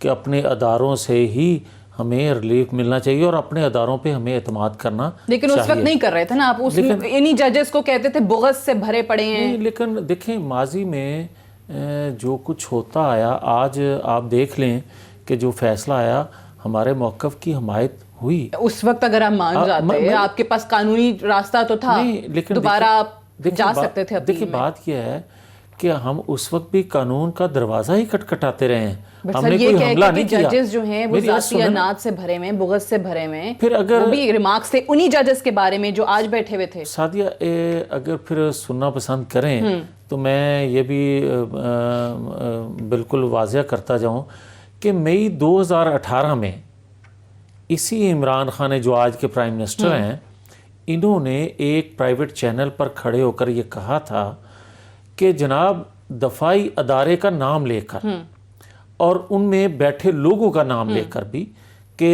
کہ اپنے اداروں سے ہی ہمیں ریلیف ملنا چاہیے اور اپنے اداروں پہ ہمیں اعتماد کرنا لیکن اس وقت نہیں کر رہے تھے نا آپ، انہی ججز کو کہتے تھے بغض سے بھرے پڑے ہیں. لیکن دیکھیں ماضی میں جو کچھ ہوتا آیا، آج آپ دیکھ لیں کہ جو فیصلہ آیا ہمارے موقف کی حمایت ہوئی. اس وقت اگر آپ مان جاتے آپ کے پاس قانونی راستہ تو تھا، دوبارہ آپ جا سکتے تھے. دیکھیں بات یہ ہے کہ ہم اس وقت بھی قانون کا دروازہ ہی کھٹکھٹاتے رہے ہیں، ہم نے کوئی حملہ نہیں کیا. ججز جو ہیں وہ ذاتی انات سے بھرے ہوئے، بغض سے بھرے ہوئے، پھر اگر وہ بھی ریمارکس تھے انہی ججز کے بارے میں جو آج بیٹھے ہوئے تھے. سعدیہ اگر پھر سننا پسند کریں تو میں یہ بھی بالکل واضح کرتا جاؤں کہ مئی 2018 میں اسی عمران خان جو آج کے پرائم منسٹر ہیں، انہوں نے ایک پرائیویٹ چینل پر کھڑے ہو کر یہ کہا تھا کہ جناب دفاعی ادارے کا نام لے کر اور ان میں بیٹھے لوگوں کا نام لے کر بھی کہ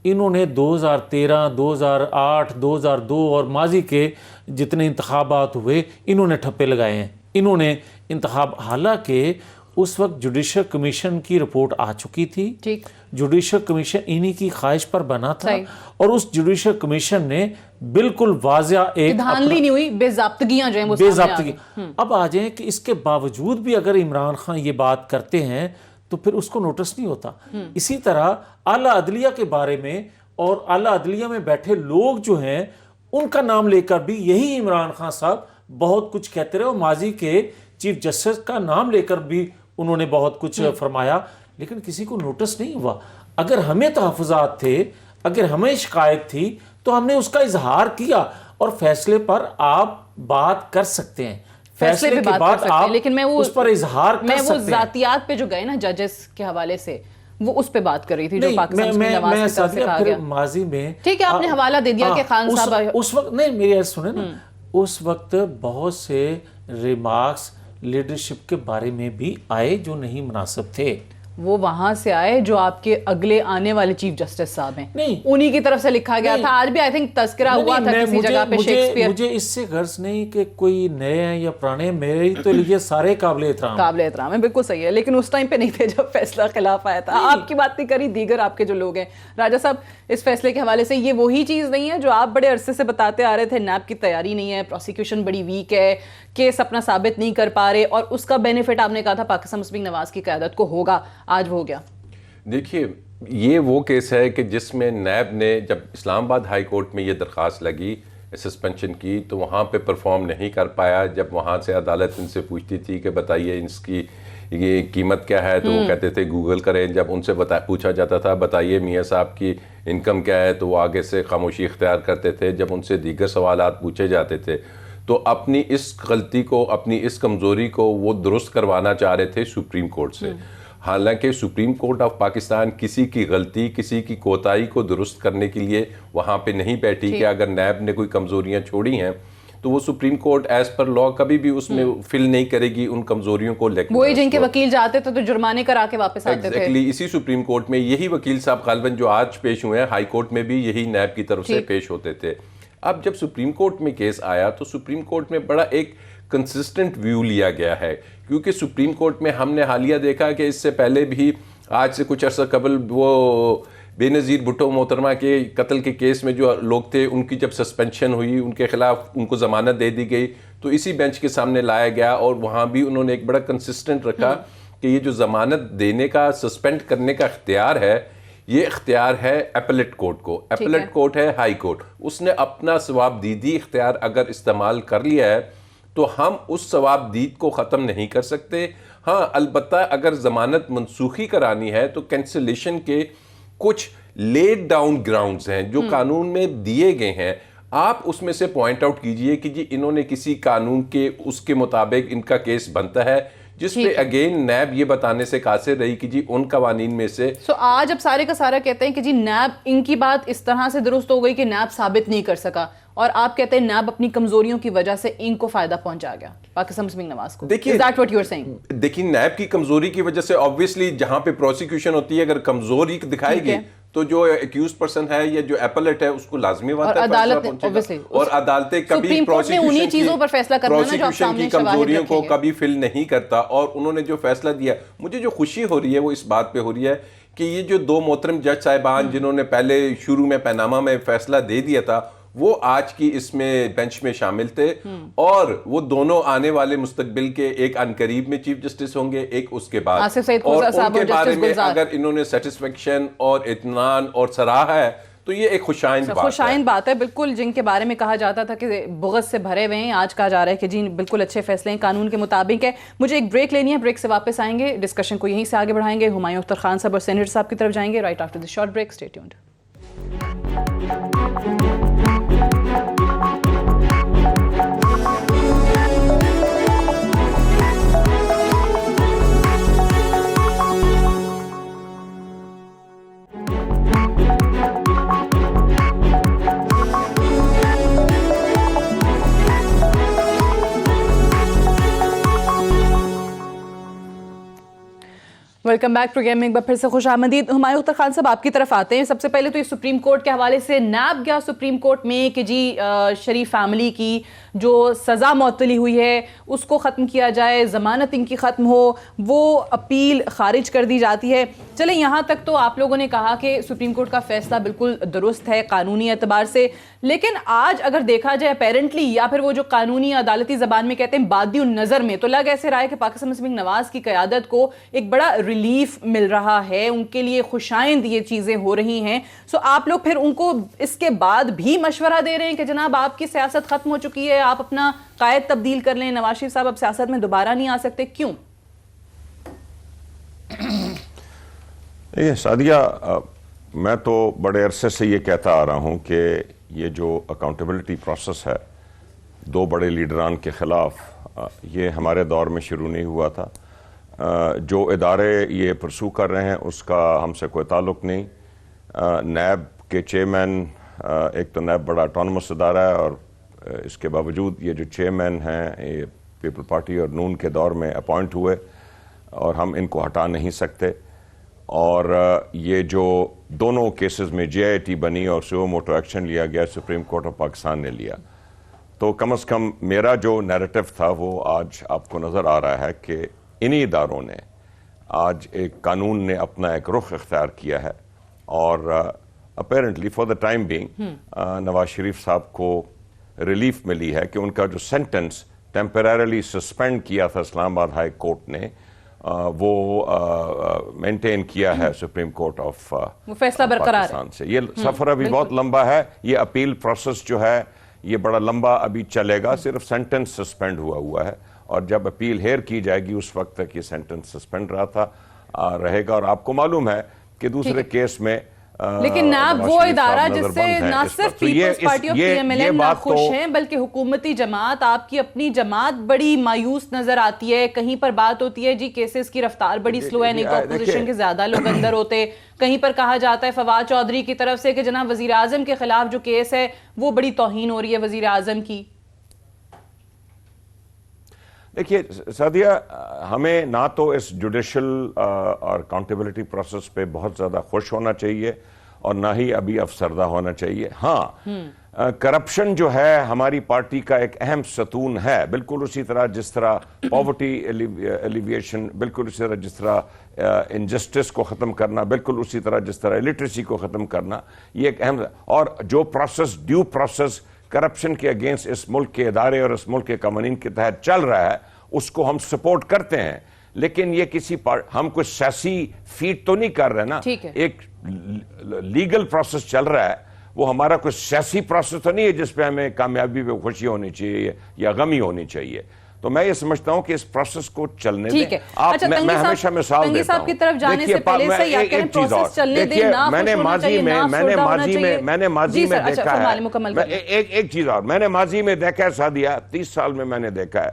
انہوں نے 2013 2008 2002 اور ماضی کے جتنے انتخابات ہوئے انہوں نے ٹھپے لگائے ہیں، انہوں نے حالانکہ اس وقت جوڈیشل کمیشن کی رپورٹ آ چکی تھی. جوڈیشل کمیشن انہی کی خواہش پر بنا تھا اور اس جوڈیشل کمیشن نے بالکل واضح ایک دھاندلی نہیں ہوئی، بے ضابطگیاں جو ہیں وہ بے ضابطگی. اب آ جائیں کہ اس کے باوجود بھی اگر عمران خان یہ بات کرتے ہیں تو پھر اس کو نوٹس نہیں ہوتا. اسی طرح اعلیٰ عدلیہ کے بارے میں اور اعلیٰ عدلیہ میں بیٹھے لوگ جو ہیں ان کا نام لے کر بھی یہی عمران خان صاحب بہت کچھ کہتے رہے اور ماضی کے چیف جسٹس کا نام لے کر بھی انہوں نے بہت کچھ فرمایا، لیکن کسی کو نوٹس نہیں ہوا. اگر ہمیں تحفظات تھے، اگر ہمیں شکایت تھی تو ہم نے اس کا اظہار کیا اور فیصلے پر آپ بات کر سکتے ہیں، فیصلے کے بعد آپ اس پر اظہار کر سکتے ہیں. میں وہ ذاتیات پہ جو گئے نا ججز کے حوالے سے، وہ اس پہ بات کر رہی تھی جو پاکستان مسلم نواز کی طرف سے کہا گیا. ماضی میں ٹھیک ہے آپ نے حوالہ دے دیا کہ خان صاحب اس وقت نہیں، میری عرض سنیں نا، اس وقت بہت سے ریمارکس لیڈرشپ کے بارے میں بھی آئے جو نہیں مناسب تھے. وہ وہاں سے آئے جو آپ کے اگلے آنے والے چیف جسٹس صاحب ہیں، انہی کی طرف سے لکھا گیا تھا. آج بھی آئی تھنک تذکرہ ہوا تھا کسی جگہ پہ شیکسپیئر. مجھے اس سے غرض نہیں کہ کوئی نئے ہیں یا پرانے، میرے تو لیے سارے قابل احترام ہے. بالکل صحیح ہے، لیکن اس ٹائم پہ نہیں تھے جب فیصلہ خلاف آیا تھا. آپ کی بات نہیں کری، دیگر آپ کے جو لوگ ہیں. راجہ صاحب اس فیصلے کے حوالے سے یہ وہی چیز نہیں ہے جو آپ بڑے عرصے سے بتاتے آ رہے تھے، نیب کی تیاری نہیں ہے، پروسیکیوشن بڑی ویک ہے، کیس اپنا ثابت نہیں کر پا رہے، اور اس کا بینیفٹ آپ نے کہا تھا پاکستان مسلم نواز کی قیادت کو ہوگا، آج وہ ہو گیا. دیکھیے یہ وہ کیس ہے کہ جس میں نیب نے جب اسلام آباد ہائی کورٹ میں یہ درخواست لگی سسپینشن کی تو وہاں پہ پرفارم نہیں کر پایا. جب وہاں سے عدالت ان سے پوچھتی تھی کہ بتائیے اس کی یہ قیمت کیا ہے تو وہ کہتے تھے گوگل کریں. جب ان سے پوچھا جاتا تھا بتائیے میاں صاحب کی انکم کیا ہے تو وہ آگے سے خاموشی اختیار کرتے تھے. جب ان سے دیگر سوالات پوچھے جاتے تھے تو اپنی اس غلطی کو، اپنی اس کمزوری کو وہ درست کروانا چاہ رہے تھے سپریم کورٹ سے. حالانکہ سپریم کورٹ آف پاکستان کسی کی غلطی، کسی کی کوتاہی کو درست کرنے کے لیے وہاں پہ نہیں بیٹھی کہ اگر نیب نے کوئی کمزوریاں چھوڑی ہیں تو وہ سپریم کورٹ ایز پر لا کبھی بھی اس میں فل نہیں کرے گی ان کمزوریوں کو. وہی جن کے وکیل جاتے تھے تو جرمانے کرا کے واپس آتے تھے. اسی سپریم کورٹ میں یہی وکیل صاحب غالباً جو آج پیش ہوئے ہیں ہائی کورٹ میں بھی یہی نیب کی طرف سے پیش ہوتے تھے. اب جب سپریم کورٹ میں کیس آیا تو سپریم کورٹ میں بڑا ایک کنسسٹنٹ ویو لیا گیا ہے، کیونکہ سپریم کورٹ میں ہم نے حالیہ دیکھا کہ اس سے پہلے بھی آج سے کچھ عرصہ قبل وہ بے نظیر بھٹو محترمہ کے قتل کے کیس میں جو لوگ تھے ان کی جب سسپینشن ہوئی، ان کے خلاف ان کو ضمانت دے دی گئی تو اسی بینچ کے سامنے لایا گیا اور وہاں بھی انہوں نے ایک بڑا کنسسٹنٹ رکھا کہ یہ جو ضمانت دینے کا، سسپینڈ کرنے کا اختیار ہے، یہ اختیار ہے اپیلیٹ کورٹ کو. اپیلیٹ کورٹ ہے ہائی کورٹ. اس نے اپنا ثواب دیدی اختیار اگر استعمال کر لیا ہے تو ہم اس ثواب دید کو ختم نہیں کر سکتے. ہاں البتہ اگر ضمانت منسوخی کرانی ہے تو کینسلیشن کے کچھ لیڈ ڈاؤن گراؤنڈز ہیں جو قانون میں دیے گئے ہیں. آپ اس میں سے پوائنٹ آؤٹ کیجئے کہ جی انہوں نے کسی قانون کے اس کے مطابق ان کا کیس بنتا ہے، جس پہ اگین نیب یہ بتانے سے قاصر رہی کہ جی ان قوانین میں سے آج اب سارے کا سارا کہتے ہیں کہ جی نیب ان کی بات اس طرح سے درست ہو گئی کہ نیب ثابت نہیں کر سکا، اور آپ کہتے ہیں نیب اپنی کمزوریوں کی وجہ سے ان کو فائدہ پہنچا گیا پاکستان مسلم نواز کو. دیکھیے نیب کی کمزوری کی وجہ سے obviously جہاں پہ پروسیکیوشن ہوتی ہے اگر کمزوری دکھائے گی تو جو ایکیوز پرسن ہے یا جو اپلیٹ ہے اس کو لازمی بات ہے اور عدالتیں کبھی پروسیکیوشن کی کمزوریوں کو کبھی فل نہیں کرتا. اور انہوں نے جو فیصلہ دیا, مجھے جو خوشی ہو رہی ہے وہ اس بات پہ ہو رہی ہے کہ یہ جو 2 محترم جج صاحبان جنہوں نے پہلے شروع میں پیناما میں فیصلہ دے دیا تھا, وہ آج کی اس میں بینچ میں شامل تھے, اور وہ دونوں آنے والے مستقبل کے ایک عنقریب میں چیف جسٹس ہوں گے, ایک اس کے بعد, اور ان کے بارے میں اگر انہوں نے سیٹسفیکشن اور اطمینان اور سراہا ہے تو یہ ایک خوشائند بات ہے. بالکل جن کے بارے میں کہا جاتا تھا کہ بغض سے بھرے ہوئے ہیں, آج کہا جا رہا ہے کہ جی بالکل اچھے فیصلے ہیں, قانون کے مطابق ہے. مجھے ایک بریک لینی ہے, بریک سے واپس آئیں گے, ڈسکشن کو یہیں سے آگے بڑھائیں گے. ہمایوں اختر خان صاحب اور سینیٹر صاحب کی طرف جائیں گے right after this short break. Stay tuned. Welcome back programme میں ایک بار پھر سے خوش آمدید. ہمایوں اختر خان صاحب آپ کی طرف آتے ہیں. سب سے پہلے تو یہ سپریم کورٹ کے حوالے سے نیب گیا سپریم کورٹ میں کہ جی شریف فیملی کی جو سزا معطلی ہوئی ہے اس کو ختم کیا جائے, ضمانت ان کی ختم ہو, وہ اپیل خارج کر دی جاتی ہے. چلیں یہاں تک تو آپ لوگوں نے کہا کہ سپریم کورٹ کا فیصلہ بالکل درست ہے قانونی اعتبار سے, لیکن آج اگر دیکھا جائے اپیرنٹلی, یا پھر وہ جو قانونی عدالتی زبان میں کہتے ہیں بادی النظر میں, تو لگ ایسے رہا ہے کہ پاکستان مسلم لیگ نواز کی قیادت کو ایک بڑا ریلیف مل رہا ہے, ان کے لیے خوشائند یہ چیزیں ہو رہی ہیں. سو آپ لوگ پھر ان کو اس کے بعد بھی مشورہ دے رہے ہیں کہ جناب آپ کی سیاست ختم ہو چکی ہے, آپ اپنا قائد تبدیل کر لیں, نواز شریف صاحب اب سیاست میں دوبارہ نہیں آ سکتے, کیوں؟ سعدیہ, میں تو بڑے عرصے سے یہ کہتا آ رہا ہوں کہ یہ جو اکاؤنٹیبلٹی پروسیس ہے 2 بڑے لیڈران کے خلاف, یہ ہمارے دور میں شروع نہیں ہوا تھا. جو ادارے یہ پرسو کر رہے ہیں اس کا ہم سے کوئی تعلق نہیں. نیب کے چیئرمین, ایک تو نیب بڑا اٹانومس ادارہ ہے, اور اس کے باوجود یہ جو چیئرمین ہیں یہ پیپل پارٹی اور نون کے دور میں اپوائنٹ ہوئے, اور ہم ان کو ہٹا نہیں سکتے. اور یہ جو دونوں کیسز میں جے آئی ٹی بنی اور سو موٹو ایکشن لیا گیا, سپریم کورٹ آف پاکستان نے لیا, تو کم از کم میرا جو نیریٹو تھا وہ آج آپ کو نظر آ رہا ہے کہ انہی اداروں نے آج ایک قانون نے اپنا ایک رخ اختیار کیا ہے, اور apparently for the time being Nawaz Sharif صاحب کو ریلیف ملی ہے کہ ان کا جو سینٹنس ٹیمپریرلی سسپینڈ کیا تھا اسلام آباد ہائی کورٹ نے, وہ مینٹین کیا ہے سپریم کورٹ آف فیصلہ برقرار پاکستان سے. یہ سفر ابھی بہت لمبا ہے, یہ اپیل پروسیس جو ہے یہ بڑا لمبا ابھی چلے گا. صرف سینٹنس سسپینڈ ہوا ہے, اور جب اپیل ہیئر کی جائے گی اس وقت تک یہ سینٹنس سسپینڈ رہا تھا رہے گا. اور آپ کو معلوم ہے کہ دوسرے کیس میں لیکن نیب وہ ادارہ جس سے نہ صرف پیپلز پارٹی آف پی ایم ایل این نہ خوش ہیں, بلکہ حکومتی جماعت, آپ کی اپنی جماعت بڑی مایوس نظر آتی ہے. کہیں پر بات ہوتی ہے جی کیسز کی رفتار بڑی سلو ہے, نہیں تو اپوزیشن کے زیادہ لوگ اندر ہوتے. کہیں پر کہا جاتا ہے فواد چودھری کی طرف سے کہ جناب وزیر اعظم کے خلاف جو کیس ہے وہ بڑی توہین ہو رہی ہے وزیر اعظم کی. دیکھیے سعدیہ, ہمیں نہ تو اس جوڈیشل اور اکاؤنٹیبلٹی پروسیس پہ بہت زیادہ خوش ہونا چاہیے اور نہ ہی ابھی افسردہ ہونا چاہیے. ہاں, کرپشن جو ہے ہماری پارٹی کا ایک اہم ستون ہے, بالکل اسی طرح جس طرح پاورٹی ایلیویشن, بالکل اسی طرح جس طرح انجسٹس کو ختم کرنا, بالکل اسی طرح جس طرح الٹریسی کو ختم کرنا, یہ ایک اہم. اور جو پروسیس ڈیو پروسیس کرپشن کے اگینسٹ اس ملک کے ادارے اور اس ملک کے قوانین کے تحت چل رہا ہے اس کو ہم سپورٹ کرتے ہیں. لیکن یہ کسی ہم کوئی سیاسی فیٹ تو نہیں کر رہے نا, ایک لیگل پروسیس چل رہا ہے, وہ ہمارا کوئی سیاسی پروسیس تو نہیں ہے جس پہ ہمیں کامیابی پہ خوشی ہونی چاہیے یا غمی ہونی چاہیے. تو میں یہ سمجھتا ہوں کہ اس پروسیس کو چلنے دیں. میں ہمیشہ مثال دیتا ہوں, میں نے ماضی میں دیکھا ہے, ایک چیز اور میں نے ماضی میں دیکھا ہے سعدیہ, 30 سال میں میں نے دیکھا ہے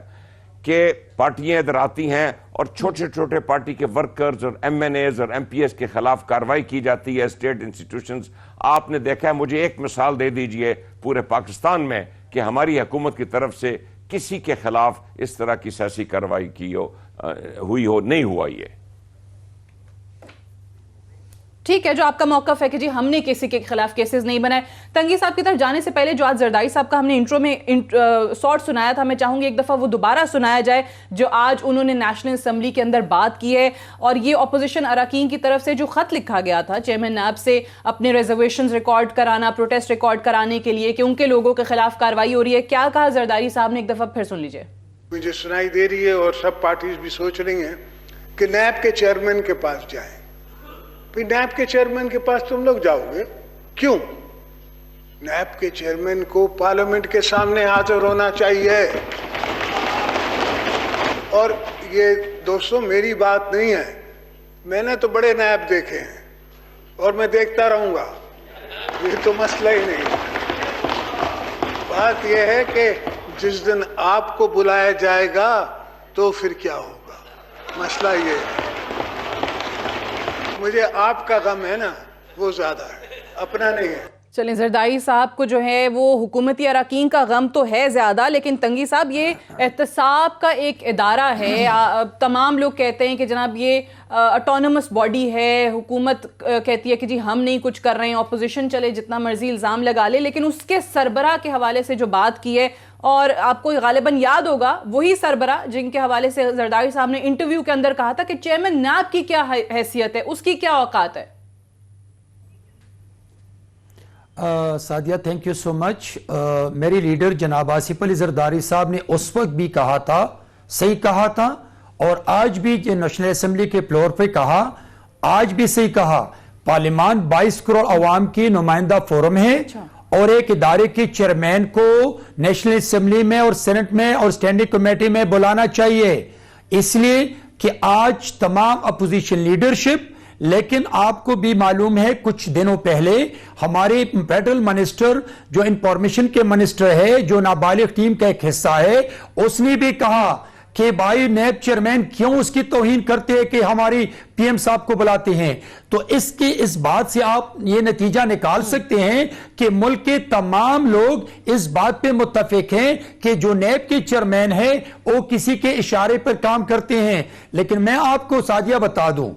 کہ پارٹیاں ادھر آتی ہیں اور چھوٹے چھوٹے پارٹی کے ورکرز اور ایم این ایز اور ایم پی ایس کے خلاف کارروائی کی جاتی ہے, اسٹیٹ انسٹیٹیوشنز. آپ نے دیکھا ہے, مجھے ایک مثال دے دیجئے پورے پاکستان میں کہ ہماری حکومت کی طرف سے کسی کے خلاف اس طرح کی سیاسی کارروائی ہوئی ہو, نہیں ہوا. یہ ٹھیک ہے, جو آپ کا موقف ہے کہ جی ہم نے کسی کے خلاف کیسز نہیں بنائے. تنگی صاحب کی طرف جانے سے پہلے جو آج زرداری صاحب کا ہم نے انٹرو میں شارٹ سنایا تھا, میں چاہوں گی ایک دفعہ وہ دوبارہ سنایا جائے, جو آج انہوں نے نیشنل اسمبلی کے اندر بات کی ہے, اور یہ اپوزیشن اراکین کی طرف سے جو خط لکھا گیا تھا چیئرمین نیب سے اپنے ریزرویشنز ریکارڈ کرانا, پروٹیسٹ ریکارڈ کرانے کے لیے کہ ان کے لوگوں کے خلاف کارروائی ہو رہی ہے. کیا کہا زرداری صاحب نے, ایک دفعہ پھر سن لیجئے. مجھے سنائی دے رہی ہے اور سب پارٹیز بھی سوچ رہی ہیں کہ نیب کے چیئرمین کے پاس جائیں. نیب کے چیئرمین کے پاس تم لوگ جاؤ گے کیوں؟ نیب کے چیئرمین کو پارلیمنٹ کے سامنے حاضر ہونا چاہیے. اور یہ دوستوں میری بات نہیں ہے, میں نے تو بڑے نیب دیکھے ہیں اور میں دیکھتا رہوں گا, یہ تو مسئلہ ہی نہیں. بات یہ ہے کہ جس دن آپ کو بلایا جائے گا تو پھر کیا ہوگا, مسئلہ یہ ہے. مجھے آپ کا غم ہے نا, وہ زیادہ ہے, اپنا نہیں ہے. چلیں, زرداری صاحب کو جو ہے وہ حکومتی اراکین کا غم تو ہے زیادہ, لیکن تنگی صاحب یہ احتساب کا ایک ادارہ ہے, تمام لوگ کہتے ہیں کہ جناب یہ اٹونومس باڈی ہے, حکومت کہتی ہے کہ جی ہم نہیں کچھ کر رہے ہیں, اپوزیشن چلے جتنا مرضی الزام لگا لے, لیکن اس کے سربراہ کے حوالے سے جو بات کی ہے, اور آپ کو غالباً یاد ہوگا وہی سربراہ جن کے حوالے سے زرداری صاحب نے انٹرویو کے اندر کہا تھا کہ چیئرمین نیب کی کیا حیثیت ہے, اس کی کیا اوقات ہے. سعدیہ تھینک یو سو مچ. میری لیڈر جناب آصف علی زرداری صاحب نے اس وقت بھی کہا تھا, صحیح کہا تھا, اور آج بھی نیشنل اسمبلی کے فلور پہ کہا, آج بھی صحیح کہا. پارلیمان 22 کروڑ عوام کی نمائندہ فورم ہے, اور ایک ادارے کی چیئرمین کو نیشنل اسمبلی میں اور سینٹ میں اور اسٹینڈنگ کمیٹی میں بلانا چاہیے, اس لیے کہ آج تمام اپوزیشن لیڈرشپ. لیکن آپ کو بھی معلوم ہے کچھ دنوں پہلے ہمارے فیڈرل منسٹر جو انفارمیشن کے منسٹر ہے, جو نابالغ ٹیم کا ایک حصہ ہے, اس نے بھی کہا کہ بھائی نیب چیئرمین کیوں اس کی توہین کرتے ہیں کہ ہماری پی ایم صاحب کو بلاتے ہیں. تو اس بات سے آپ یہ نتیجہ نکال سکتے ہیں کہ ملک کے تمام لوگ اس بات پہ متفق ہیں کہ جو نیب کے چیئرمین ہے وہ کسی کے اشارے پر کام کرتے ہیں. لیکن میں آپ کو سعدیہ بتا دوں,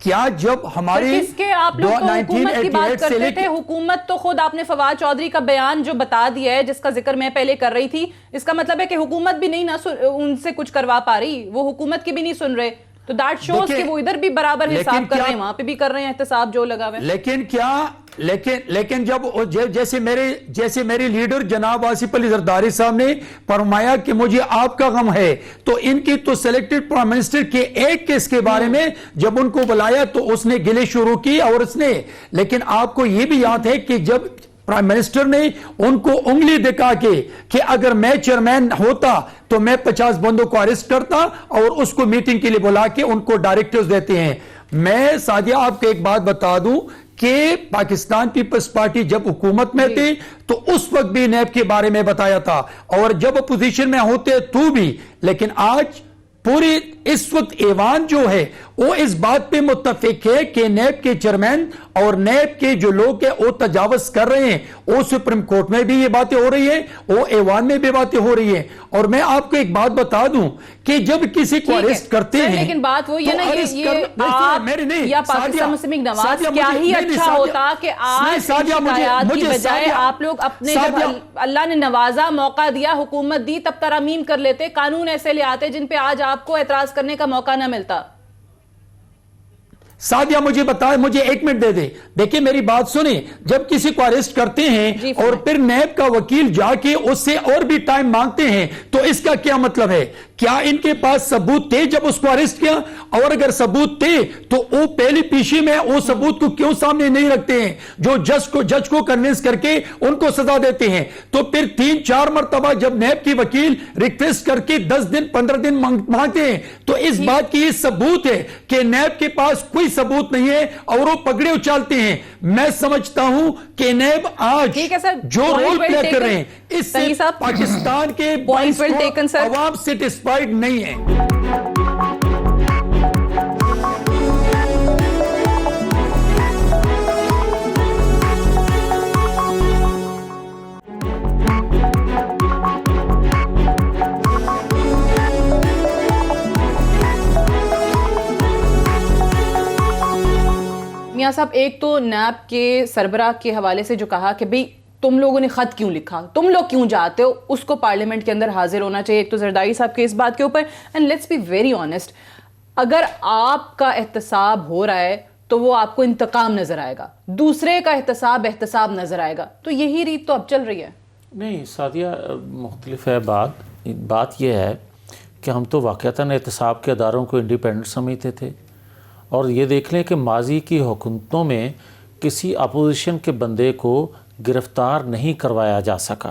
کیا جب ہماری کس کے آپ لوگ تو حکومت کی بات کرتے تھے, حکومت تو خود آپ نے فواد چودھری کا بیان جو بتا دیا ہے, جس کا ذکر میں پہلے کر رہی تھی, اس کا مطلب ہے کہ حکومت بھی نہیں ان سے کچھ کروا پا رہی, وہ حکومت کی بھی نہیں سن رہے, تو دیٹ شوز کہ وہ ادھر بھی برابر حساب کر رہے ہیں, وہاں پہ بھی کر رہے ہیں احتساب جو لگا ہوئے. لیکن جب جیسے میرے لیڈر جناب آصف علی زرداری صاحب نے فرمایا کہ مجھے آپ کا غم ہے, تو ان کی تو سلیکٹڈ پرائم منسٹر کے ایک کیس کے بارے میں جب ان کو بلایا تو اس نے گلے شروع کی, اور اس نے, لیکن آپ کو یہ بھی یاد ہے کہ جب پرائم منسٹر نے ان کو انگلی دکھا کے کہ اگر میں چیئرمین ہوتا تو میں 50 بندوں کو اریسٹ کرتا اور اس کو میٹنگ کے لیے بلا کے ان کو ڈائریکٹرز دیتے ہیں. میں سعدیہ آپ کو ایک بات بتا دوں کہ پاکستان پیپلز پارٹی جب حکومت میں تھی تو اس وقت بھی نیب کے بارے میں بتایا تھا, اور جب اپوزیشن میں ہوتے تو بھی. لیکن آج پوری اس وقت ایوان جو ہے وہ اس بات پہ متفق ہے کہ نیب کے چیئرمین اور نیب کے جو لوگ ہیں وہ تجاوز کر رہے ہیں. وہ سپریم کورٹ میں بھی یہ باتیں ہو رہی ہیں, وہ ایوان میں بھی باتیں ہو رہی ہیں. اور میں آپ کو ایک بات بتا دوں کہ جب کسی کو اریسٹ کرتے ہیں, لیکن بات وہ یہ نہیں یا پاکستان مسلم نواز کیا ہی اچھا ہوتا کہ آج شکایات کی بجائے آپ لوگ اپنے, جب اللہ نے نوازا, موقع دیا, حکومت دی, تب ترامیم کر لیتے, قانون ایسے لے آتے جن پہ آج آپ کو اعتراض کرنے کا موقع نہ ملتا. سعدیہ مجھے 1 منٹ دے دیں. دیکھیں میری بات سنیں, جب کسی کو اریسٹ کرتے ہیں اور پھر نیب کا وکیل جا کے اس سے اور بھی ٹائم مانگتے ہیں, تو اس کا کیا مطلب ہے؟ کیا ان کے پاس ثبوت تھے جب اس کو اریسٹ کیا؟ اور اگر ثبوت تھے تو وہ پہلی پیشی میں وہ ثبوت کو کیوں سامنے نہیں رکھتے ہیں جو جج کو کنونس کر کے ان کو سزا دیتے ہیں؟ تو پھر 3-4 مرتبہ جب نیب کی وکیل ریکویسٹ کر کے 10 دن 15 دن مانگتے ہیں, تو اس بات کی یہ ثبوت ہے کہ نیب کے پاس کوئی ثبوت نہیں ہے اور وہ پگڑے اچھالتے ہیں. میں سمجھتا ہوں کہ نیب آج جو رول پلے کر رہے ہیں اس سے پاکستان کے عوام سیٹسفائیڈ نہیں ہیں. میاں صاحب ایک تو نیب کے سربراہ کے حوالے سے جو کہا کہ بھئی تم لوگوں نے خط کیوں لکھا, تم لوگ کیوں جاتے ہو, اس کو پارلیمنٹ کے اندر حاضر ہونا چاہیے. ایک تو زرداری صاحب کے اس بات کے اوپر, and let's be very honest, اگر آپ کا احتساب ہو رہا ہے تو وہ آپ کو انتقام نظر آئے گا, دوسرے کا احتساب نظر آئے گا, تو یہی ریت تو اب چل رہی ہے. نہیں سعدیہ, مختلف ہے بات یہ ہے کہ ہم تو واقعتاً احتساب کے اداروں کو انڈیپینڈنٹ سمجھتے تھے, اور یہ دیکھ لیں کہ ماضی کی حکومتوں میں کسی اپوزیشن کے بندے کو گرفتار نہیں کروایا جا سکا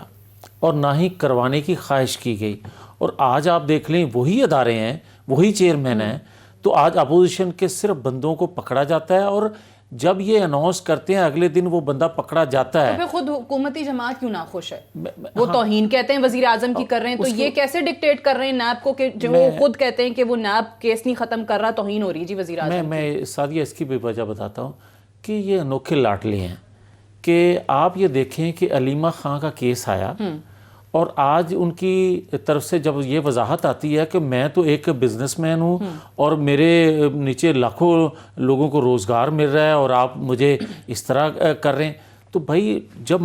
اور نہ ہی کروانے کی خواہش کی گئی. اور آج آپ دیکھ لیں وہی ادارے ہیں, وہی چیئرمین ہیں, تو آج اپوزیشن کے صرف بندوں کو پکڑا جاتا ہے, اور جب یہ اناؤنس کرتے ہیں اگلے دن وہ بندہ پکڑا جاتا ہے. تو پھر خود حکومتی جماعت کیوں ناخوش ہے؟ وہ توہین کہتے ہیں وزیر اعظم کی کر رہے ہیں, تو یہ کیسے ڈکٹیٹ کر رہے ہیں نیب کو کہ جو وہ خود کہتے ہیں کہ وہ نیب کیس نہیں ختم کر رہا, توہین ہو رہی جی وزیر اعظم. میں سعدیہ اس کی بھی وجہ بتاتا ہوں کہ یہ انوکھے لاٹلے ہیں. کہ آپ یہ دیکھیں کہ علیمہ خان کا کیس آیا, اور آج ان کی طرف سے جب یہ وضاحت آتی ہے کہ میں تو ایک بزنس مین ہوں اور میرے نیچے لاکھوں لوگوں کو روزگار مل رہا ہے اور آپ مجھے اس طرح کر رہے ہیں, تو بھائی جب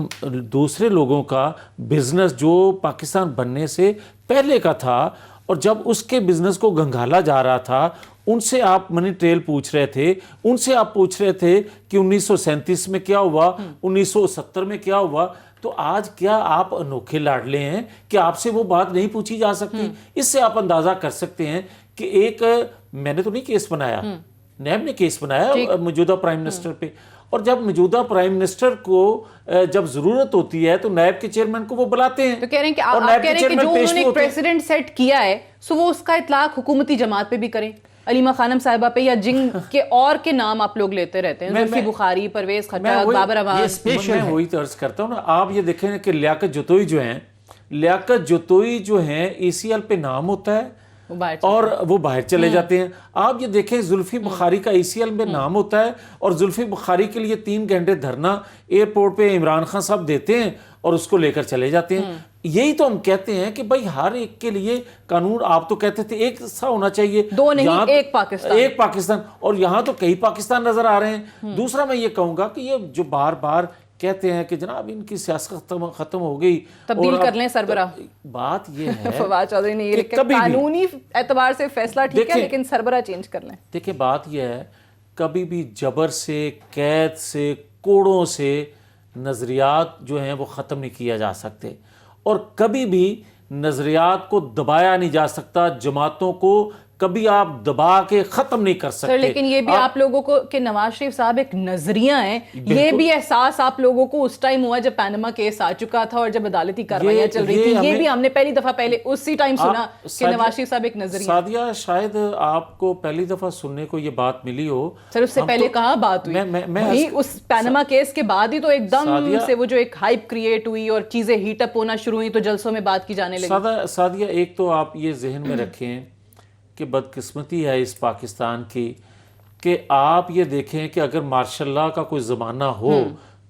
دوسرے لوگوں کا بزنس جو پاکستان بننے سے پہلے کا تھا, اور جب اس کے بزنس کو گنگھالا جا رہا تھا, ان سے آپ منی ٹریل پوچھ رہے تھے, ان سے آپ پوچھ رہے تھے کہ 1937 میں کیا ہوا, 1970 میں کیا ہوا, تو آج کیا آپ انوکھے لاڈلے ہیں کہ آپ سے وہ بات نہیں پوچھی جا سکتی؟ اس سے آپ اندازہ کر سکتے ہیں کہ ایک, میں نے تو نہیں کیس بنایا, نیب نے کیس بنایا موجودہ پرائم منسٹر پہ, اور جب موجودہ پرائم منسٹر کو جب ضرورت ہوتی ہے تو نیب کے چیئرمین کو وہ بلاتے ہیں. تو کہہ رہے ہیں کہ آپ کہہ رہے ہیں کہ جو انہوں نے پریسیڈنٹ سیٹ کیا ہے سو وہ اس کا اطلاق حکومتی جماعت پہ بھی کریں, علیمہ خانم صاحبہ پہ, یا جن کے اور کے نام آپ لوگ لیتے رہتے ہیں, زلفی بخاری, پرویز خٹک, بابر عوام. میں وہی طرز کرتا ہوں نا. آپ یہ دیکھیں کہ لیاقت جتوئی جو ہیں ECL پہ نام ہوتا ہے اور وہ باہر چلے جاتے ہیں. آپ یہ دیکھیں زلفی بخاری کا ECL میں نام ہوتا ہے, اور زلفی بخاری کے لیے 3 گھنٹے دھرنا ایئرپورٹ پہ عمران خان صاحب دیتے ہیں اور اس کو لے کر چلے جاتے ہیں. یہی تو ہم کہتے ہیں کہ بھائی ہر ایک کے لیے قانون, آپ تو کہتے تھے ایک سا ہونا چاہیے, دو نہیں ایک پاکستان, اور یہاں تو کئی پاکستان نظر آ رہے ہیں. دوسرا میں یہ کہوں گا کہ یہ جو بار بار کہتے ہیں کہ جناب ان کی سیاست ختم ہو گئی, تبدیل کر لیں سربراہ, بات یہ ہے فواد چودھری نے یہ قانونی اعتبار سے فیصلہ ٹھیک ہے لیکن سربراہ چینج کر لیں. دیکھیں بات یہ ہے, کبھی بھی جبر سے, قید سے, کوڑوں سے نظریات جو ہیں وہ ختم نہیں کیا جا سکتے, اور کبھی بھی نظریات کو دبایا نہیں جا سکتا. جماعتوں کو کبھی آپ دبا کے ختم نہیں کر سکتے. لیکن یہ بھی آپ لوگوں کو کہ نواز شریف صاحب ایک نظریہ ہیں, یہ بھی احساس آپ لوگوں کو اس ٹائم ہوا جب پینما کیس آ چکا تھا اور جب عدالتی کارروائیاں چل رہی تھی, یہ بھی ہم نے پہلی دفعہ پہلے اسی ٹائم سنا کہ نواز شریف صاحب ایک نظریہ. سعدیہ شاید آپ کو پہلی دفعہ سننے کو یہ بات ملی ہو, سر اس سے پہلے کہاں بات ہوئی, اس پینما کیس کے بعد ہی تو ایک دم سے وہ جو ایک ہائپ کریٹ ہوئی اور چیزیں ہیٹ اپ ہونا شروع ہوئی تو جلسوں میں بات کی جانے لگی. سعدیہ ایک تو آپ یہ ذہن میں رکھیں کہ بدقسمتی ہے اس پاکستان کی کہ آپ یہ دیکھیں کہ اگر ماشاء اللہ کا کوئی زمانہ ہو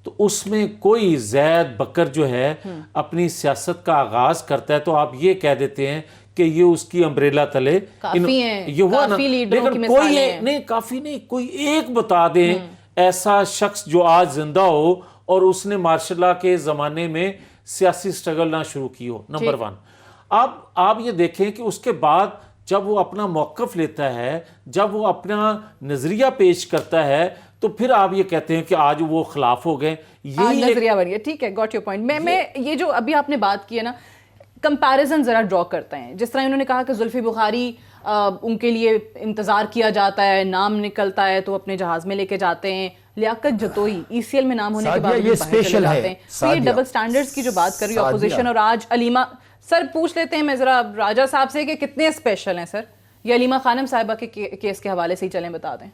تو اس میں کوئی زید بکر جو ہے اپنی سیاست کا آغاز کرتا ہے تو آپ یہ کہہ دیتے ہیں کہ یہ اس کی امبریلا تلے کافی لیڈروں کی مثالیں ہیں. نہیں کافی نہیں, کوئی ایک بتا دیں ایسا شخص جو آج زندہ ہو اور اس نے ماشاء اللہ کے زمانے میں سیاسی سٹرگل نہ شروع کی ہو. نمبر 1 آپ یہ دیکھیں کہ اس کے بعد جب وہ اپنا موقف لیتا ہے, جب وہ اپنا نظریہ پیش کرتا ہے, تو پھر آپ یہ کہتے ہیں کہ آج وہ خلاف ہو گئے. یہی نظریہ بن گیا. ٹھیک ہے, گاٹ یور پوائنٹ. میں یہ جو ابھی آپ نے بات کی ہے نا, کمپیریزن ذرا ڈرا کرتے ہیں. جس طرح انہوں نے کہا کہ زلفی بخاری ان کے لیے انتظار کیا جاتا ہے, نام نکلتا ہے تو اپنے جہاز میں لے کے جاتے ہیں. لیاقت جتوئی ECL میں نام ہونے کے بعد یہ اسپیشل ہے. تو یہ ڈبل سٹینڈرڈز کی جو بات کر رہی ہے اپوزیشن, اور آج علیمہ, سر پوچھ لیتے ہیں میں ذرا راجہ صاحب سے کہ کتنے اسپیشل ہیں سر, یہ علیمہ خانم صاحبہ کے کیس کے حوالے سے ہی چلیں بتا دیں.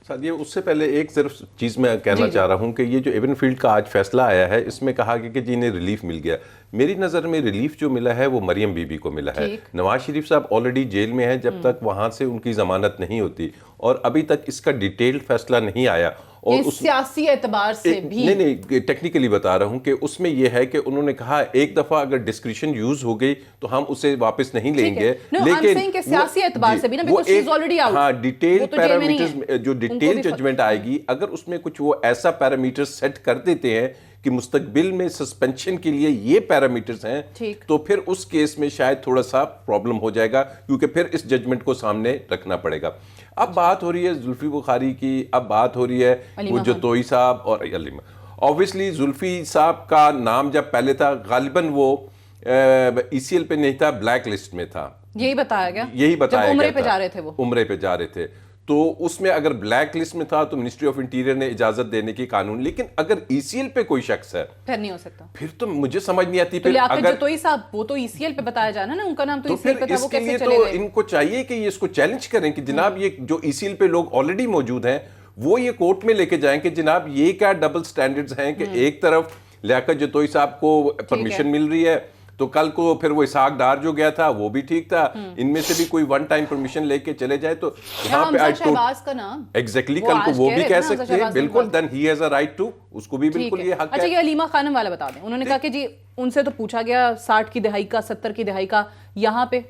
سعدیہ اس سے پہلے ایک صرف چیز میں کہنا چاہ رہا ہوں کہ یہ جو ایون فیلڈ کا آج فیصلہ آیا ہے اس میں کہا گیا کہ جی انہیں ریلیف مل گیا. میری نظر میں ریلیف جو ملا ہے وہ مریم بی بی کو ملا ہے. نواز شریف صاحب آلریڈی جیل میں ہیں جب تک وہاں سے ان کی ضمانت نہیں ہوتی, اور ابھی تک اس کا ڈیٹیلڈ فیصلہ نہیں آیا. اور سیاسی اعتبار سے بھی نہیں ٹیکنیکلی بتا رہا ہوں کہ اس میں یہ ہے کہ انہوں نے کہا ایک دفعہ اگر ڈسکریشن یوز ہو گئی تو ہم اسے واپس نہیں لیں گے، لیکن سیاسی اعتبار سے بھی نا، because she is already out. ہاں ڈیٹیل پیرامیٹرز جو ڈیٹیل ججمنٹ آئے گی، اگر اس میں کچھ وہ ایسا پیرامیٹر سیٹ کر دیتے ہیں کہ مستقبل میں سسپینشن کے لیے یہ پیرامیٹرز ہیں، تو پھر اس کیس میں شاید تھوڑا سا پرابلم ہو جائے گا، کیونکہ پھر اس ججمنٹ کو سامنے رکھنا پڑے گا۔ اب بات ہو رہی ہے زلفی بخاری کی، اب بات ہو رہی ہے وہ جتوئی صاحب اور علیمہ۔ اوبویسلی زلفی صاحب کا نام جب پہلے تھا غالباً وہ ای سی ایل پہ نہیں تھا، بلیک لسٹ میں تھا، یہی بتایا گیا، یہی بتایا گیا عمرے پہ تھا، جا رہے تھے، وہ عمرے پہ جا رہے تھے، تو اس میں اگر بلیک لسٹ میں تھا تو منسٹری آف انٹیریئر نے اجازت دینے کی قانون، لیکن اگر ای سی ایل پہ کوئی شخص ہے پھر نہیں ہو سکتا، پھر تو مجھے سمجھ نہیں آتی، تو پھر لیاقت اگر جتوئی صاحب وہ تو ای سی ایل پہ بتایا جانا نا، ان کا نام تو تو ای سی ایل پھر پہ تھا، اس وہ کے کیسے لیے چلے تو گئے؟ ان کو چاہیے کہ یہ اس کو چیلنج کریں کہ جناب یہ جو ای سی ایل پہ لوگ آلریڈی موجود ہیں وہ یہ کورٹ میں لے کے جائیں کہ جناب یہ کیا ڈبل سٹینڈرڈز ہیں کہ ایک طرف لیاقت جتوئی صاحب کو پرمیشن مل رہی ہے، تو کل کو پھر وہ اسحاق ڈار جو گیا تھا وہ بھی ٹھیک تھا، ان میں سے بھی کوئی ون ٹائم پرمیشن لے کے چلے جائے تو یہاں پہ شہباز کا نام ایگزیکٹلی کل کو وہ بھی کہہ سکتے ہیں، بالکل then he has a right to, اس کو بھی بالکل یہ حق ہے۔ اچھا یہ علیمہ خانم والا بتا دیں، انہوں نے کہا کہ جی ان سے تو پوچھا گیا 60 کی دہائی کا 70 کی دہائی کا، یہاں پہ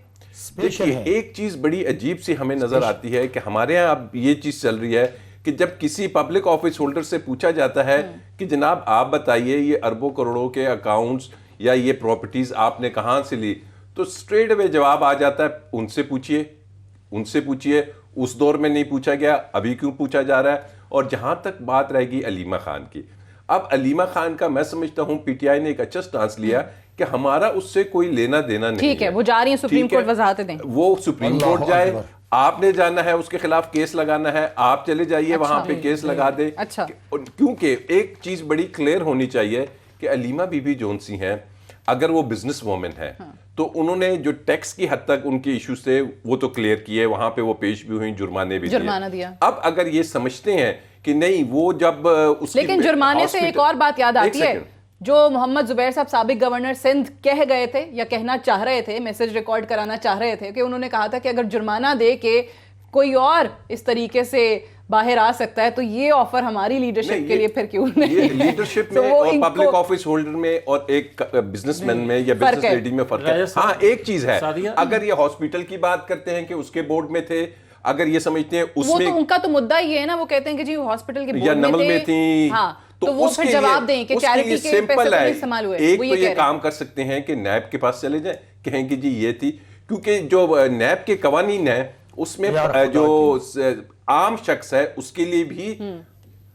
دیکھیے ایک چیز بڑی عجیب سی ہمیں نظر آتی ہے کہ ہمارے ہاں اب یہ چیز چل رہی ہے کہ جب کسی پبلک آفس ہولڈر سے پوچھا جاتا ہے کہ جناب آپ بتائیے یہ اربوں کروڑوں کے اکاؤنٹس یا یہ پراپرٹیز آپ نے کہاں سے لی، تو سٹریٹ اوے جواب آ جاتا ہے ان سے پوچھئے، اس دور میں نہیں پوچھا گیا، ابھی کیوں پوچھا جا رہا ہے۔ اور جہاں تک بات رہے گی علیمہ خان کی، اب علیمہ خان کا میں سمجھتا ہوں پی ٹی آئی نے ایک اچھا سٹانس لیا کہ ہمارا اس سے کوئی لینا دینا نہیں ہے، ٹھیک ہے، وہ جا رہی ہیں سپریم کورٹ، وضاحتیں دیں، وہ سپریم کورٹ جائے، آپ نے جانا ہے اس کے خلاف کیس لگانا ہے، آپ چلے جائیے وہاں پہ کیس لگا دیں، کیونکہ ایک چیز بڑی کلیئر ہونی چاہیے کہ علیمہ بی بی جونسی ہیں، اگر وہ بزنس وومن ہے تو انہوں نے جو ٹیکس کی حد تک ان کے ایشوز تھے وہ تو کلیئر کیے، وہاں پہ وہ پیش بھی ہوئیں، جرمانے بھی دیے۔ اب اگر یہ سمجھتے ہیں کہ نہیں وہ جب اس لیکن جرمانے سے ایک اور بات یاد آتی ہے، جو محمد زبیر صاحب سابق گورنر سندھ کہہ گئے تھے یا کہنا چاہ رہے تھے، میسج ریکارڈ کرانا چاہ رہے تھے، کہ انہوں نے کہا تھا کہ اگر جرمانہ دے کے کوئی اور اس طریقے سے باہر آ سکتا ہے تو یہ آفر ہماری لیڈرشپ کے لیے پھر کیوں نہیں؟ یہ لیڈرشپ میں اور پبلک آفس ہولڈر میں اور ایک بزنس مین میں یا بزنس لیڈی میں فرق ہے۔ ہاں ایک چیز ہے، اگر یہ ہاسپٹل کی بات کرتے ہیں کہ اس کے بورڈ میں تھے، اگر یہ سمجھتے ہیں اس میں، ان کا تو مدعا یہ ہے نا، وہ کہتے ہیں کہ جی ہاسپٹل کے یا بورڈ نمل میں تھیں، ہاں تو وہ پھر جواب دیں کہ چیریٹی کے پیسے تو استعمال ہوئے۔ ایک تو یہ کام کر سکتے ہیں کہ نیب کے پاس چلے جائیں، کہیں کہ جی یہ تھی، کیونکہ جو نیب کے قوانین ہیں اس میں جو عام شخص ہے اس کے لیے بھی،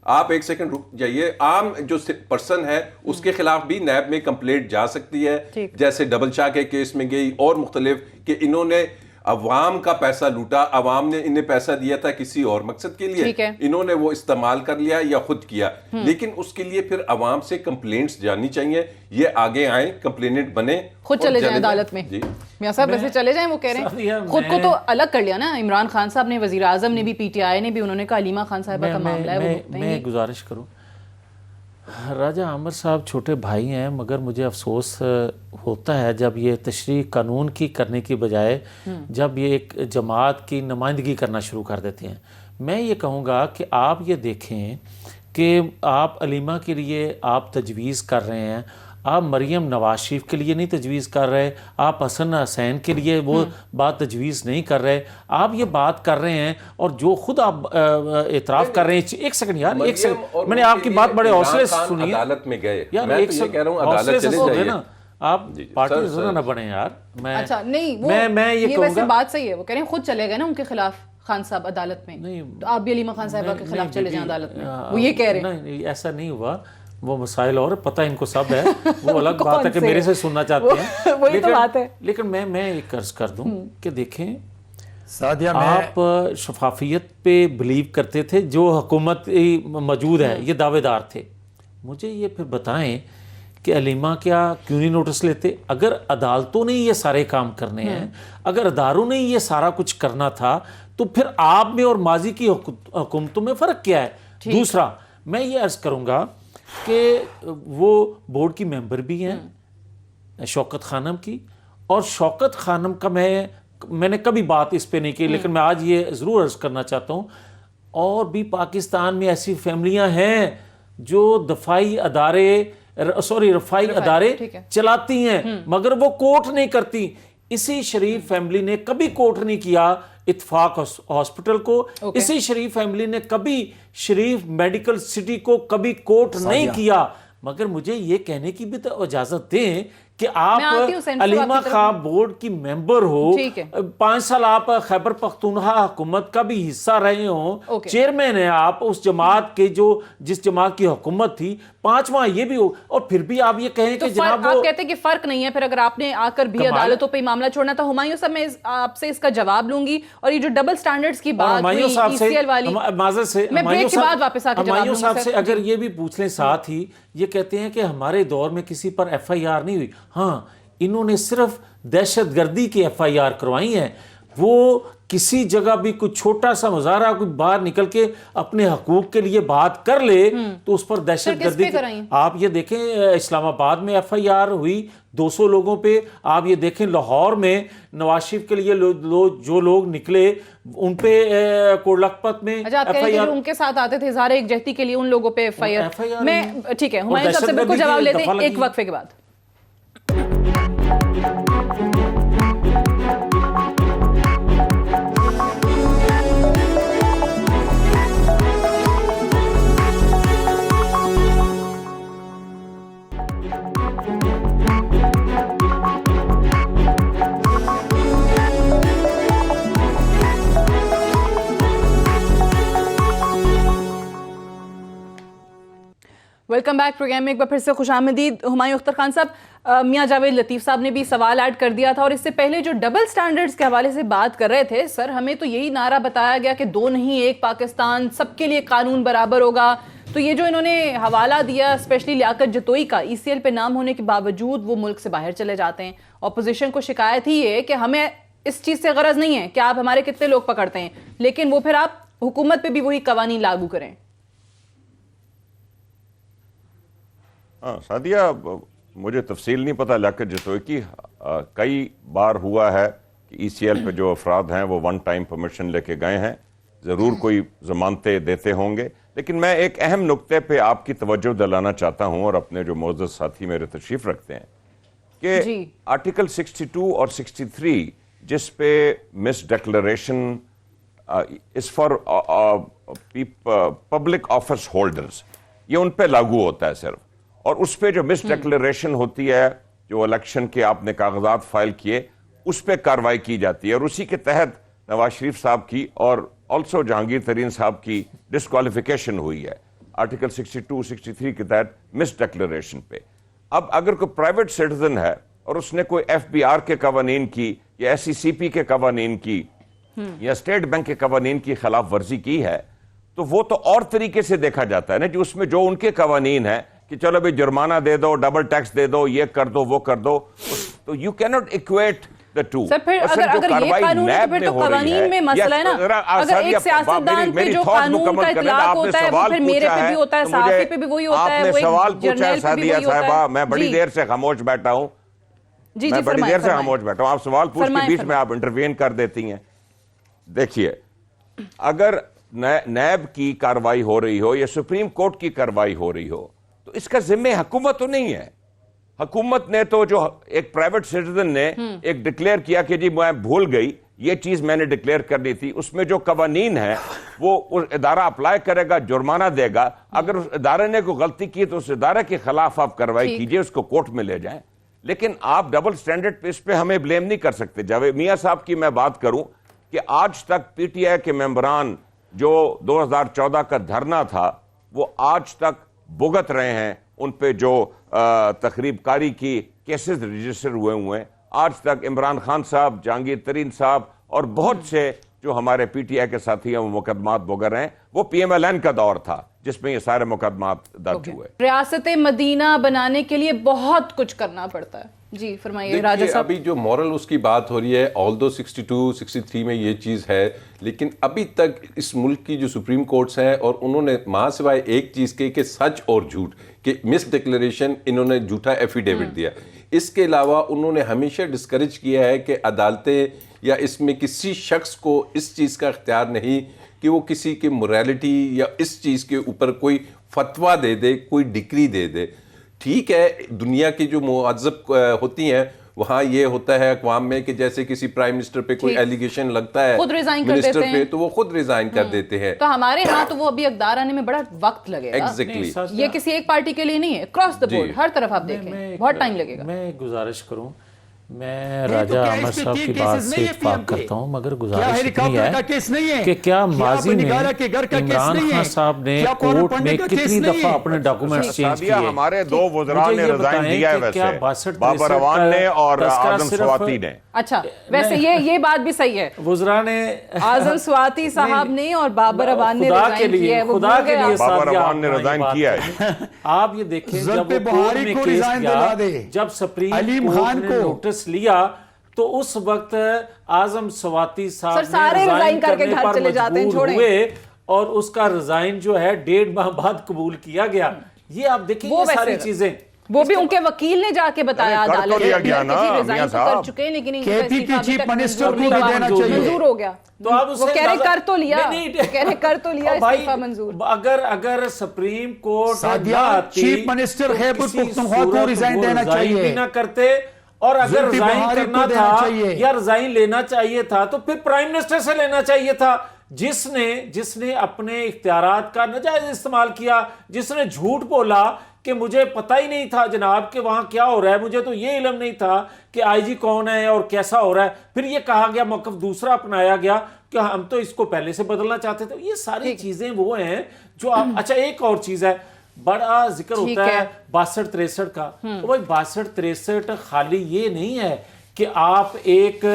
آپ ایک سیکنڈ رک جائیے، عام جو پرسن ہے اس کے خلاف بھی نیب میں کمپلیٹ جا سکتی ہے، جیسے ڈبل شاہ کے کیس میں گئی اور مختلف، کہ انہوں نے عوام کا پیسہ لوٹا، عوام نے انہیں پیسہ دیا تھا کسی اور مقصد کے لیے، انہوں نے وہ استعمال کر لیا یا خود کیا، لیکن اس کے لیے پھر عوام سے کمپلینٹس جانی چاہیے، یہ آگے آئیں، کمپلیننٹ بنے، خود چلے جائیں عدالت میں۔ میاں صاحب ویسے چلے جائیں، وہ کہہ رہے ہیں خود کو تو الگ کر لیا نا، عمران خان صاحب نے، وزیر اعظم نے بھی، پی ٹی آئی نے بھی، انہوں نے کہا علیمہ خان صاحبہ کا معاملہ ہے۔ میں گزارش کروں، راجہ عامر صاحب چھوٹے بھائی ہیں، مگر مجھے افسوس ہوتا ہے جب یہ تشریح قانون کی کرنے کی بجائے جب یہ ایک جماعت کی نمائندگی کرنا شروع کر دیتے ہیں۔ میں یہ کہوں گا کہ آپ یہ دیکھیں کہ آپ علیمہ کے لیے آپ تجویز کر رہے ہیں، آپ مریم نواز شریف کے لیے نہیں تجویز کر رہے، آپ حسن حسین کے لیے وہ بات تجویز نہیں کر رہے، آپ یہ بات کر رہے ہیں، اور جو خود آپ اعتراف کر رہے ہیں۔ ایک سیکنڈ یار، ایک سیکنڈ، میں نے آپ کی بات بڑے حوصلے سے سنی، عدالت میں گئے، یار ایک سیکنڈ حوصلے سے سنیں نا، آپ پارٹی ذرا نہ بنیں یار۔ اچھا نہیں، میں یہ کہوں ویسے گا، بات صحیح ہے، وہ کہہ رہے ہیں خود چلے گئے نا ان کے خلاف خان صاحب عدالت میں، تو آپ بھی علیمہ خان صاحبہ کے خلاف چلے جائیں عدالت میں، وہ یہ کہہ رہے ہیں۔ نہیں ایسا نہیں ہوا، وہ مسائل اور پتہ ان کو سب ہے، وہ الگ بات ہے کہ میرے سے سننا چاہتے ہیں، وہی تو بات ہے۔ لیکن میں ایک عرض کر دوں کہ دیکھیں، آپ شفافیت پہ بلیو کرتے تھے، جو حکومت موجود ہے یہ دعوے دار تھے، مجھے یہ پھر بتائیں کہ علیمہ کیا کیوں نہیں نوٹس لیتے؟ اگر عدالتوں نے یہ سارے کام کرنے ہیں، اگر اداروں نے یہ سارا کچھ کرنا تھا، تو پھر آپ میں اور ماضی کی حکومتوں میں فرق کیا ہے؟ دوسرا میں یہ عرض کروں گا کہ وہ بورڈ کی ممبر بھی ہیں شوکت خانم کی، اور شوکت خانم کا میں نے کبھی بات اس پہ نہیں کی، لیکن میں آج یہ ضرور عرض کرنا چاہتا ہوں، اور بھی پاکستان میں ایسی فیملیاں ہیں جو دفاعی ادارے رفائی ادارے چلاتی ہیں مگر وہ کوٹ نہیں کرتی. اسی شریف فیملی نے کبھی کوٹ نہیں کیا اتفاق ہاسپٹل کو, اسی شریف فیملی نے کبھی شریف میڈیکل سٹی کو کبھی کوٹ نہیں کیا. مگر مجھے یہ کہنے کی بھی تو اجازت دیں کہ آپ علیمہ خان بورڈ کی ممبر ہو, 5 سال آپ خیبر پختونخوا حکومت کا بھی حصہ رہے ہوں, چیئرمین ہیں آپ اس جماعت کے جس جماعت کی حکومت تھی, 5 ماہ یہ بھی ہو, اور پھر بھی آپ یہ کہیں کہ جناب آپ کہتے ہیں کہ فرق نہیں ہے. پھر اگر آپ نے آ کر بھی عدالتوں پہ معاملہ چھوڑنا تھا, ہمایوں صاحب میں آپ سے اس کا جواب لوں گی. اور یہ جو ڈبل سٹینڈرڈز کی بات ہوئی ECL والی, میں بریک کے بعد واپس آ کے جواب لوں گی. صاحب سے اگر یہ بھی پوچھ لیں ساتھ ہی, یہ کہتے ہیں کہ ہمارے دور میں کسی پر FIR نہیں ہوئی. ہاں, انہوں نے صرف دہشت گردی کی FIR کروائی ہیں. وہ کسی جگہ بھی کوئی چھوٹا سا مظاہرہ کوئی باہر نکل کے اپنے حقوق کے لیے بات کر لے تو اس پر دہشت گردی آپ یہ دیکھیں اسلام آباد میں FIR ہوئی 200 لوگوں پہ. آپ یہ دیکھیں لاہور میں نواز شریف کے لیے جو لوگ نکلے ان پہ کوٹ لکھپت میں FIR, ان کے ساتھ آتے تھے اظہار یکجہتی کے لیے, ان لوگوں پہ FIR میں. ٹھیک ہے, ہمایوں صاحب سے بالکل جواب لیتے ہیں ایک وقفے کے بعد. ویلکم بیک پروگرام میں ایک بار پھر سے خوش آمدید. ہمایوں اختر خان صاحب, میاں جاوید لطیف صاحب نے بھی سوال ایڈ کر دیا تھا, اور اس سے پہلے جو ڈبل سٹینڈرڈز کے حوالے سے بات کر رہے تھے, سر ہمیں تو یہی نعرہ بتایا گیا کہ 2 نہیں 1 پاکستان, سب کے لیے قانون برابر ہوگا. تو یہ جو انہوں نے حوالہ دیا اسپیشلی لیاقت جتوئی کا, ECL پہ نام ہونے کے باوجود وہ ملک سے باہر چلے جاتے ہیں. اپوزیشن کو شکایت ہی ہے کہ ہمیں اس چیز سے غرض نہیں ہے کہ آپ ہمارے کتنے لوگ پکڑتے ہیں, لیکن وہ پھر آپ حکومت پہ بھی وہی قوانین لاگو کریں. سعدیہ, مجھے تفصیل نہیں پتا لیاقت جتوئی کی. کئی بار ہوا ہے کہ ECL پہ جو افراد ہیں وہ 1 ٹائم پرمیشن لے کے گئے ہیں, ضرور کوئی ضمانتیں دیتے ہوں گے. لیکن میں ایک اہم نقطے پہ آپ کی توجہ دلانا چاہتا ہوں, اور اپنے جو معزز ساتھی میرے تشریف رکھتے ہیں, کہ آرٹیکل 62 اور 63 جس پہ misdeclaration is for public office holders, یہ ان پہ لاگو ہوتا ہے صرف. اور اس پہ جو مس ڈیکلریشن ہوتی ہے, جو الیکشن کے آپ نے کاغذات فائل کیے, اس پہ کارروائی کی جاتی ہے. اور اسی کے تحت نواز شریف صاحب کی اور آلسو جہانگیر ترین صاحب کی ڈسکوالیفیکیشن ہوئی ہے آرٹیکل 62 63 کے تحت مس ڈیکلریشن پہ. اب اگر کوئی پرائیویٹ سٹیزن ہے اور اس نے کوئی FBR کے قوانین کی یا SCCP کے قوانین کی یا اسٹیٹ بینک کے قوانین کی خلاف ورزی کی ہے, تو وہ تو اور طریقے سے دیکھا جاتا ہے نا, جو اس میں جو ان کے قوانین ہیں کہ چلو بھائی جرمانہ دے دو, ڈبل ٹیکس دے دو, یہ کر دو, وہ کر دو, تو یو کی ناٹ اکویٹ the two. سر پھر اگر یہ قانون ہے تو پھر تو قوانین میں مسئلہ ہے نا. اگر ایک سیاستدان پہ جو قانون کا اطلاق ہوتا ہے وہ پھر میرے پہ بھی ہوتا ہے, صحافی پہ بھی وہی ہوتا ہے, آپ نے سوال پوچھا ہے سعدیہ صاحبہ, میں بڑی دیر سے خاموش بیٹھا ہوں, میں بڑی دیر سے خاموش بیٹھا ہوں, آپ سوال پوچھ کے بیچ میں آپ انٹروین کر دیتی ہیں. دیکھیے, اگر نیب کی کاروائی ہو رہی ہو یا سپریم کورٹ کی کاروائی ہو رہی ہو, تو اس کا ذمہ حکومت تو نہیں ہے. حکومت نے تو جو ایک پرائیویٹ سٹیزن نے ایک ڈکلیئر کیا کہ جی میں بھول گئی, یہ چیز میں نے ڈکلیئر کرنی تھی, اس میں جو قوانین ہیں وہ ادارہ اپلائی کرے گا, جرمانہ دے گا. اگر اس ادارے نے کوئی غلطی کی تو اس ادارے کے خلاف آپ کارروائی کیجئے, اس کو کورٹ میں لے جائیں. لیکن آپ ڈبل سٹینڈرڈ پہ اس پہ ہمیں بلیم نہیں کر سکتے. جاوید میاں صاحب کی میں بات کروں کہ آج تک PTI کے ممبران جو 2014 کا دھرنا تھا وہ آج تک بھگت رہے ہیں, ان پہ جو تخریب کاری کی کیسز رجسٹر ہوئے ہیں. آج تک عمران خان صاحب, جہانگیر ترین صاحب اور بہت سے جو ہمارے PTI کے ساتھی ہیں وہ مقدمات بھگت رہے ہیں. وہ PMLN کا دور تھا جس میں یہ سارے مقدمات درج ہوئے. ریاست مدینہ بنانے کے لیے بہت کچھ کرنا پڑتا ہے. جی فرمائیے راجہ صاحب. ابھی جو مورل اس کی بات ہو رہی ہے, آلدو 62 63 میں یہ چیز ہے, لیکن ابھی تک اس ملک کی جو سپریم کورٹس ہیں, اور انہوں نے ماں سوائے ایک چیز کہ سچ اور جھوٹ, کہ مس ڈکلیریشن انہوں نے جھوٹا ایفیڈیوٹ دیا, اس کے علاوہ انہوں نے ہمیشہ ڈسکریج کیا ہے کہ عدالتیں یا اس میں کسی شخص کو اس چیز کا اختیار نہیں کہ وہ کسی کے موریلٹی یا اس چیز کے اوپر کوئی فتویٰ دے دے, کوئی ڈگری دے دے. ٹھیک ہے, دنیا کی جو مہذب ہوتی ہیں وہاں یہ ہوتا ہے اقوام میں کہ جیسے کسی پرائم منسٹر پہ کوئی ایلیگیشن لگتا ہے منسٹر پہ تو وہ خود ریزائن کر دیتے ہیں. تو ہمارے ہاں تو وہ ابھی اقدار آنے میں بڑا وقت لگے گا. ایگزیکٹلی, یہ کسی ایک پارٹی کے لیے نہیں ہے, اکراس دا بورڈ ہر طرف آپ دیکھیں بہت ٹائم لگے گا. میں گزارش کروں, میں راجہ عامر صاحب کی بات سے اتفاق کرتا ہوں, مگر گزارش اتنی ہے کہ کیا ماضی میں عمران خان صاحب نے کورٹ میں کتنی دفعہ اپنے ڈاکومنٹس چینج کیے؟ ہمارے دو وزراء نے ریزائن دیا ہے ویسے, بابر اعوان نے اور اعظم سواتی نے. اچھا, ویسے یہ بات بھی صحیح ہے, وزراء نے اعظم سواتی صاحب نے اور بابر اعوان نے ریزائن کیا ہے. خدا کے لیے بابر اعوان نے ریزائن کیا ہے. آپ یہ دیکھیں جب وہ کورٹ میں کیس کیا, جب سپریم کورٹ نے نوٹس لیا تو اس وقت اعظم سواتی صاحب نے ریزائن کرنے پر مجبور ہوئے اور اس کا ریزائن جو ہے 1.5 ماہ بعد قبول کیا گیا. یہ آپ دیکھیں یہ ساری چیزیں, وہ بھی ان کے وکیل نے جا کے بتایا عدالت میں کر چکے ہیں, لیکن KP کی چیف منسٹر کو دینا چاہیے, منظور ہو گیا. تو آپ وہ کہہ رہے کر تو لیا, کہہ رہے کر تو لیا, استعفیٰ منظور. اگر supreme court chief minister Khyber Pakhtunkhwa کو ریزائن دینا چاہیے نہ کرتے, اور اگر ریزائن کرنا تھا یا ریزائن لینا چاہیے تھا تو پھر پرائم منسٹر سے لینا چاہیے تھا, جس نے اپنے اختیارات کا ناجائز استعمال کیا, جس نے جھوٹ بولا کہ مجھے پتہ ہی نہیں تھا جناب کہ وہاں کیا ہو رہا ہے, مجھے تو یہ علم نہیں تھا کہ آئی جی کون ہے اور کیسا ہو رہا ہے. پھر یہ کہا گیا, موقف دوسرا اپنایا گیا کہ ہم تو اس کو پہلے سے بدلنا چاہتے تھے. یہ ساری چیزیں وہ ہیں جو آپ, اچھا ایک اور چیز ہے, بڑا ذکر ہوتا ہے 62-63 کا. تو بھائی 62-63 خالی یہ نہیں ہے کہ آپ ایک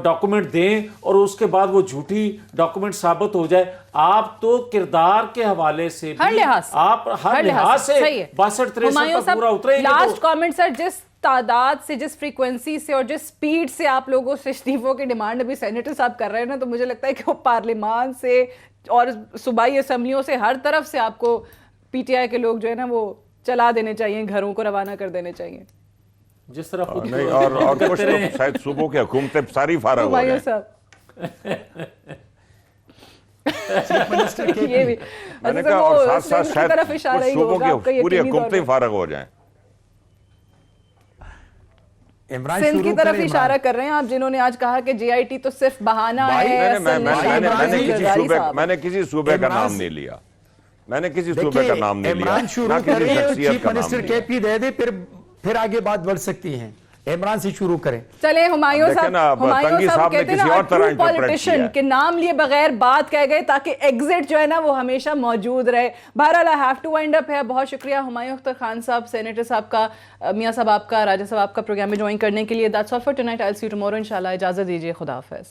ڈاکومنٹ دیں اور اس کے بعد وہ جھوٹی ڈاکومنٹ ثابت ہو جائے. آپ تو کردار کے حوالے سے بھی آپ ہر لحاظ سے 62-63 پر پورا اتریں گے. لاسٹ کامنٹ سر, جس تعداد سے, جس فریکوینسی سے اور جس سپیڈ سے آپ لوگوں سے استعفوں کی ڈیمانڈ ابھی سینیٹر صاحب کر رہے ہیں نا, تو مجھے لگتا ہے کہ وہ پارلیمان سے اور صوبائی اسمبلیوں سے ہر طرف سے آپ کو پی ٹی آئی کے لوگ جو ہے نا وہ چلا دینے چاہیے, گھروں کو روانہ کر دینے چاہیے. جس طرح خود نہیں, اور کچھ تو شاید صوبوں کی حکومتیں ساری فارغ ہو جائیں. میں نے کہا اور ساتھ ساتھ شاید کچھ صوبوں کی پوری حکومتیں فارغ ہو جائیں. سندھ کی طرف اشارہ کر رہے ہیں آپ, جنہوں نے آج کہا کہ جے آئی ٹی تو صرف بہانہ ہے. میں نے کسی صوبے کا نام نہیں لیا, میں نے کسی صوبے کا نام نہیں لیا. عمران شروع کریں, چیف منسٹر KP دے دے, پھر آگے بات بڑھ سکتی ہیں. عمران سے شروع کریں. چلے ہمایوں صاحب کہتے ہیں نا ٹرو پولیٹیشین کے نام لیے بغیر بات کہہ گئے تاکہ ایگزٹ جو ہے نا وہ ہمیشہ موجود رہے. بہرحال I have to wind up ہے. بہت شکریہ ہمایوں اختر خان صاحب, سینیٹر صاحب کا, میاں صاحب آپ کا, راجہ صاحب آپ کا پروگرام میں جوائن کرنے کے لیے. That's all for tonight. I'll see you tomorrow انشاءاللہ. اجازت دیجیے, خدا حافظ.